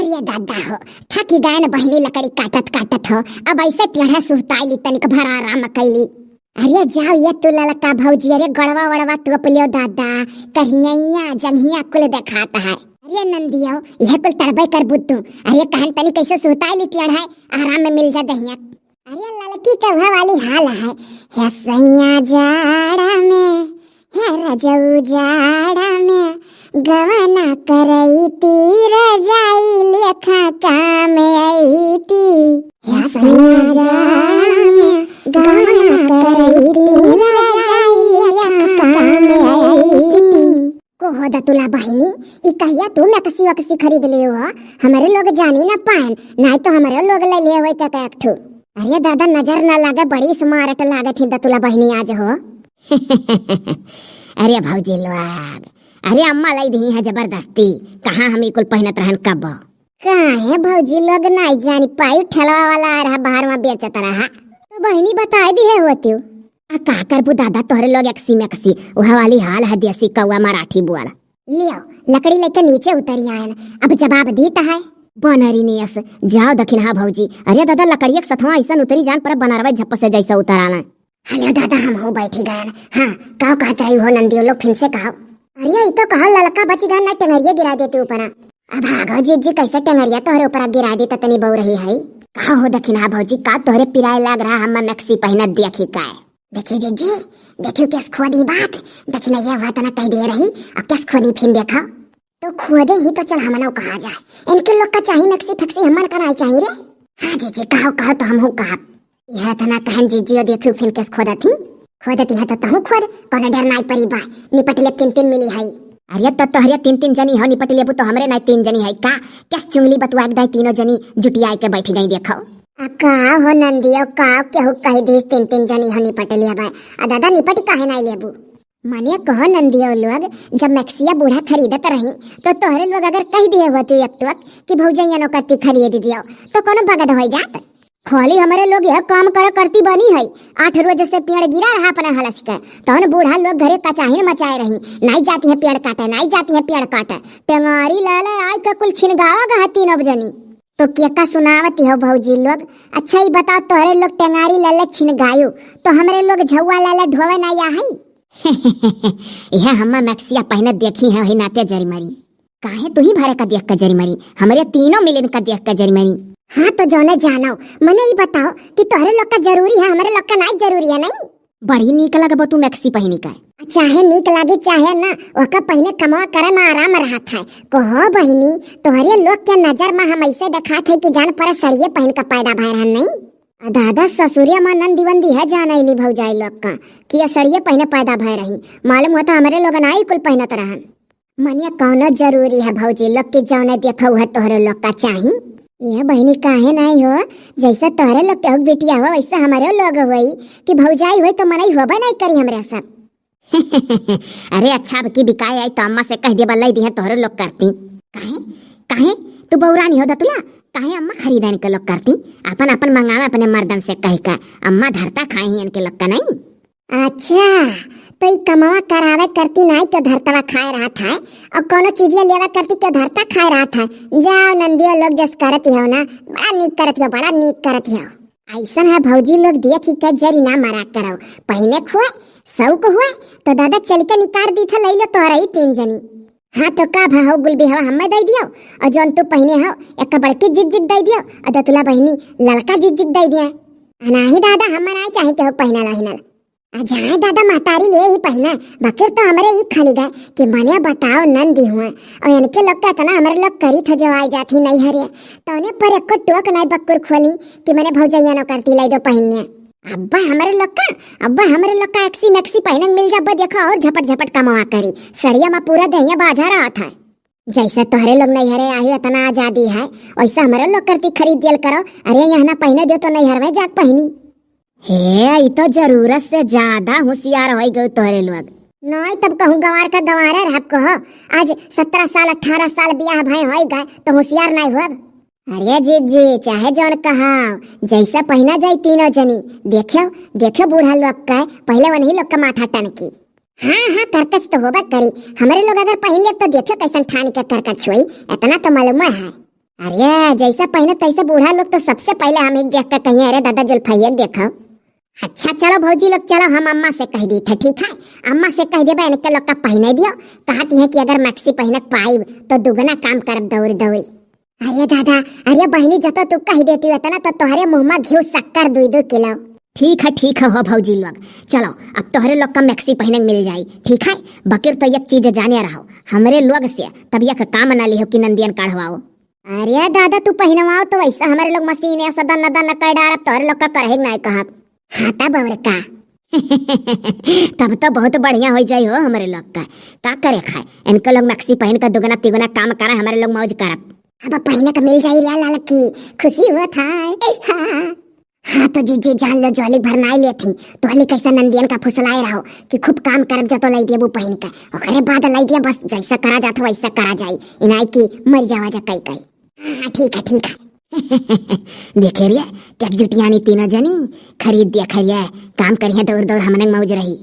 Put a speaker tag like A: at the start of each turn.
A: अरे दादा हो, थकी गए न बहिनी लकड़ी काटत काटत हो। अब ऐसे टेढ़ा सुहताई ली तनिक भर आराम कैली। अरे जाओ ये तू ललका भौजी, अरे गड़वा वड़वा तू अपलियो दादा, कहिया जंघिया कुल देखाता है। अरे नंदियो यह कुल तड़बे कर बुद्धू, अरे कहन तनी कैसे सुहताई ली टेढ़ा आराम में मिल जा दहिया। अरे ललकी के वह वाली हाल है सैया जाड़ा में, है रजऊ जाड़ा में, गवना करई तीर जाई लेखा काम आई ती। है सैया जाड़ा में, गवना करई तीर जाई लेखा काम आई ती। को हो दतुला बहिनी, ई कहिया तू मैक्सी वक्सी खरीद लियो हो, हमारे लोग जानी ना पाएन, नहीं तो हमारे लोग ले लिए होई तक एक ठू। अरे दादा नजर ना लगे, बड़ी स्मार्ट लागे थी दतुला बहिनी आज हो। अरे भौजी लोग, अरे अम्मा लाई दी है जबरदस्ती, कहाँ हम कुल पहनत रहन कब। काहे भौजी लोग नहीं जानी पाई, ठेलवा वाला आ रहा बाहर में बेचत रहा, तो बहिनी बताई दी है होती। आ का करबू दादा, तोहरे लोग एक्सी मैक्सी वह वाली हाल है, देसी कौवा मराठी बोला। लियो लकड़ी लेकर नीचे उतरी आयन, अब जवाब दीता है बनरी नियस। जाओ दखिन हा भौजी। अरे दादा लकड़िया सथवा ऐसा उतरी जान पर बनारवा झप्प से जैसा उतराना। हेलो दादा हम हो बैठी गए। हाँ कहो कहत रही हो नंदियो लोग फिर से कहो। अरे ये तो कहो ललका बची गए ना, टेंगरिया गिरा देते ऊपर। अब भागो जी कैसे टेंगरिया तोहरे ऊपर गिरा दी तनी बहु रही है। कहा हो दखिन हा भौजी, का तोहरे पिराए लग रहा हम मैक्सी पहनत देखी का। देखिए जी देखियो कैस खोदी बात, देखी नहीं ये बात ना कह दे रही, अब कैस खोदी फिर देखो तो खोदे ही तो चल हमनो कहा जाए, इनके लोग का चाहिए मैक्सी फैक्सी हमन कराई चाहिए रे। हाँ जी कहो कहो तो हम हो कहा यह तना कहन जी देखियो फिर कैस खोदा थी, खोदती है तो तहु खोद, कोनो डर नहीं परी बा, निपट ले 3 मिली है। अरे तो तोहरे 3 जनी हो निपट लेबू, तो हमरे नहीं 3 जनी है का, कैस चुंगली बतवा के तीनों जनी जुटिया के बैठ गई देखो। का हो नंदियो का केहू कह दी 3 जनी हो निपट लिया बा, आ दादा निपट काहे नहीं लेबू। मानिए कहो नंदियो लोग, जब मैक्सिया बूढ़ा खरीदत रही तो तोहरे लोग अगर कह दिए होते एक टुक कि भौजैया नो कत्ती खरीद दियो तो कोनो भगत हो जात। खाली हमारे लोग यह काम करती बनी है, 8 रोज से पेड़ गिरा रहा अपने हलस के, तो बूढ़ा लोग घरे कचाहिन मचाए रही, नहीं जाती है पेड़ काटे, नहीं जाती है पेड़ काटे, टेंगारी लाले आई का कुल छिनगावा गा 3 जनी। तो क्या सुनावती हो भौजी लोग। अच्छा ही बताओ, तोहरे लोग टेंगारी लाले छिनगायो तो हमारे लोग झुआ लाले ढोवे नहीं आई। यह हम्मा मैक्सिया पहने देखी है, वही नाते जरीमरी काहे तू ही भरे का देख का जरीमरी, हमारे तीनों मिलन का देख का जरीमरी। हाँ तो जो ने जानो मने ही बताओ कि तोहरे लोग का जरूरी है, हमारे लोग का नहीं जरूरी है। नहीं बड़ी नीक लगबो तू मैक्सी पहनी का, चाहे नीक लागे चाहे ना, ओका पहने कमवा करे में आराम रहत है। कहो बहिनी तोहरे लोग के नजर में हम ऐसे दिखात है कि जान पर सरिये पहन का पैदा भय रहन। नहीं दादा ससुरिया मां नंदी वंदी है जान आईली भौजाई लोग का कि सरिये पहने पैदा भय रही, मालूम होता हमारे लोग ना ही कुल पहनत रहन। मनिया कौनो जरूरी है भौजी लोग की जौने देखो है तोहरे लोग का चाही। ये बहनी काहे नहीं हो, जैसा तोहरे लोग के बेटिया हो वैसा हमारे लोग हुई कि भौजाई हुई तो मनई होबे नहीं करी हमरे सब। अरे अच्छा की बिकाए आई तो अम्मा से कह दे बल्लाई दी है तोहरे लोग करती। काहे काहे तू बहुरानी हो दतुला, काहे अम्मा खरीदान के लोग करती, अपन अपन मंगावे अपने मर्दन से कह का, अम्मा धरता खाई इनके लोग का नहीं। अच्छा तो ई कमावा करावे करती नहीं तो धरतवा खाए रहा था, और कोनो चीजिया लेवा करती क्यों धरता खाए रहा था। जाओ नंदियो लोग जस करती हो ना, बड़ा नीक करती हो, बड़ा नीक करती हो। ऐसा है भौजी लोग देखी के जरी ना मरा करो, पहने खुए सौक हुए तो दादा चल के निकार दी था, ले लो तोहरा ही 3 जनी। हाँ तो का भाव गुलबी हवा हमें दे दियो, और जौन तू पहने हो एक बड़की जिग दे दियो, और दतुला बहनी लड़का जिग दे दिया। नहीं दादा हमें नहीं चाहे के हो पहना लहिनल, जाए दादा महतारी ले ही पहना, बकर तो हमारे ही खाली गए कि मने बताओ नंदी हुआ, और इनके लोग का तना हमारे लोग करी था जो आई जाती नहीं हरे, तो उन्हें पर एक टोक नहीं बक्कुर खोली कि मैंने भौजैया नो करती लाई दो पहनने। अब्बा हमारे लोग का एक्सी मैक्सी पहनक मिल जा देखा, और झपट झपट कमावा करी, सड़िया में पूरा दहिया बाजा रहा था। जैसे तोहरे लोग नहीं हरे आई इतना आजादी है, वैसा हमारे लोग करती खरीद दियल करो। अरे यहाँ ना पहने दो तो नहीं हरवे जाग पहनी। हे तो जरूरत से ज्यादा होशियार हो गए तोहरे लोग। नहीं तब कहूँ गंवार का गंवारे रह कहो, आज 17 साल 18 साल ब्याह भय हो गए तो होशियार नहीं हुआ। अरे जी चाहे जौन कहा जैसा पहना जाए 3 जनी, देखियो बूढ़ा लोग का पहले वही लोग का माथा टनकी। हाँ करकच तो होबा करी, हमारे लोग अगर पहन ले तो देखियो कैसन ठान के करकच हुई, इतना तो मालूम है। अरे जैसा पहने तैसे बूढ़ा लोग तो सबसे पहले हम एक देख कर कहिए अरे दादा जुल्फैया देखो। अच्छा चलो भौजी लोग चलो हम अम्मा से कह दी थे ठीक है। अम्मा से कह देबे इनके लोग का पहने दियो। कहती है कि अगर मैक्सी पहने पाइब तो दुगना काम करब दौड़ दौड़ी। अरे दादा अरे बहनी जतो तू कह देती होता ना तो तोहरे मुंह में घी शक्कर 2-2 किलो। ठीक है हो भौजी लोग चलो अब तोहरे लोग का मैक्सी पहने मिल जाई ठीक है। बकीर तो एक चीज जाने रहो हमरे लोग से तब यह काम ना लिहो कि नंदियन काढ़वाओ। अरे दादा तू पहनवाओ तो वैसा हमारे लोग मशीन है सदा नदा न कर डाल तोहरे लोग का करे नहीं कहा हाथा बवर का तब तो बहुत बढ़िया हो जाई हो हमारे लोग का करे खाए इनके लोग मैक्सी पहन कर दुगना तिगुना काम करे हमारे लोग मौज करब। अब पहने का मिल जाई लाल की खुशी हुआ था। हाँ तो जी जान लो जोली भरनाई ले थी तो हली कैसा नंदियन का फुसलाए रहो कि खूब काम करब जतो लाई दिया वो पहन के ओकरे बाद लाई दिया बस जैसा करा जाता वैसा करा जाई इनाई की मर जावा जा कई कई। हाँ ठीक है देखे रिया क्या जुटियानी तीनों जनी खरीद दिया खरिया काम करिए दौड़ दौड़ हमने मौज रही।